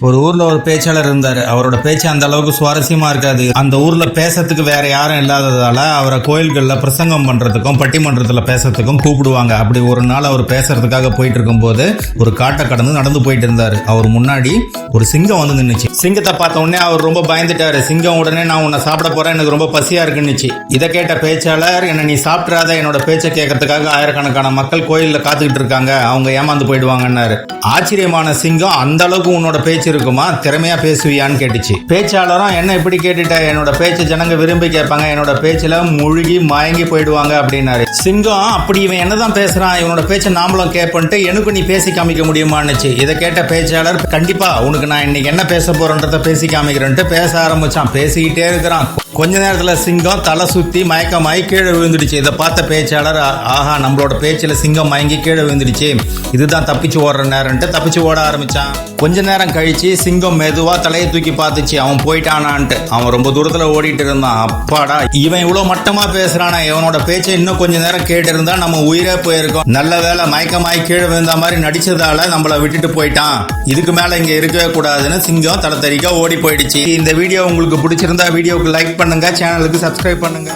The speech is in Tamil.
ஒரு ஊர்ல ஒரு பேச்சாளர் இருந்தாரு. அவரோட பேச்சு அந்த அளவுக்கு சுவாரஸ்யமா இருக்காது. அந்த ஊர்ல பேசுறதுக்கு வேற யாரும் இல்லாததால அவரை கோயில்கள்ல பிரசங்கம் பண்றதுக்கும் பட்டிமன்றத்துல பேசுறதுக்கும் கூப்பிடுவாங்க. அப்படி ஒரு நாள் அவர் பேசுறதுக்காக போயிட்டு இருக்கும் போது ஒரு காட்டை கடந்து நடந்து போயிட்டு இருந்தாரு. அவர் முன்னாடி ஒரு சிங்கம் வந்து நின்னுச்சு. சிங்கத்தை பார்த்த உடனே அவர் ரொம்ப பயந்துட்டாரு. சிங்கம் உடனே நான் உன்னை சாப்பிட போறேன், எனக்கு ரொம்ப பசியா இருக்குன்னுச்சு. இதை கேட்ட பேச்சாளர், என்ன நீ சாப்பிடாத, என்னோட பேச்சை கேட்கறதுக்காக ஆயிரக்கணக்கான மக்கள் கோயில்ல காத்துக்கிட்டு இருக்காங்க, அவங்க ஏமாந்து போயிடுவாங்கன்னாரு. ஆச்சரியமான சிங்கம், அந்த அளவுக்கு உன்னோட பேச்சு இருக்குமா, திறமையா பேசுவியான்னு கேட்டுச்சு. பேச்சாளரும், என்ன இப்படி கேட்டுட்ட, என்னோட பேச்சு ஜனங்க விரும்பி கேட்பாங்க, என்னோட பேச்சுல முழுகி மயங்கி போயிடுவாங்க அப்படின்னாரு. சிங்கம், அப்படி இவன் என்னதான் பேசுறான், இவனோட பேச்சை நாமளும் கேட்பன்ட்டு எனக்கு நீ பேசி காமிக்க முடியுமான்னுச்சு. இதை கேட்ட பேச்சாளர், கண்டிப்பா உனக்கு நான் இன்னைக்கு என்ன பேச போறேன்றத பேசி காமிக்கிறேன்ட்டு பேச ஆரம்பிச்சான். பேசிக்கிட்டே இருக்கிறான். கொஞ்ச நேரத்துல சிங்கம் தலை சுத்தி மயக்கமாயி கீழே விழுந்துடுச்சு. இதை பார்த்த பேச்சாளர், ஆஹா நம்மளோட பேச்சுல சிங்கம் மயங்கி கீழே விழுந்துடுச்சு, இதுதான் தப்பிச்சு ஓடுற நேரம்ட்டு தப்பிச்சு ஓட ஆரம்பிச்சான். கொஞ்ச நேரம் கழிச்சு சிங்கம் மெதுவா தலையை தூக்கி பார்த்துச்சு, அவன் போயிட்டானான்ட்டு. அவன் ரொம்ப தூரத்துல ஓடிட்டு இருந்தான். அப்பாடா, இவன் இவ்வளவு மட்டமா பேசுறானா, இவனோட பேச்சை இன்னும் கொஞ்ச நேரம் கேட்டு இருந்தா நம்ம உயிரே போயிருக்கோம். நல்ல வேலை மயக்கமாயி கீழே விழுந்த மாதிரி நடிச்சதால நம்மள விட்டுட்டு போயிட்டான், இதுக்கு மேல இங்க இருக்கவே கூடாதுன்னு சிங்கம் தலை தெறிக்க ஓடி போயிடுச்சு. இந்த வீடியோ உங்களுக்கு பிடிச்சிருந்தா வீடியோக்கு லைக் பண்ணுங்க, சேனலுக்கு சப்ஸ்கிரைப் பண்ணுங்க.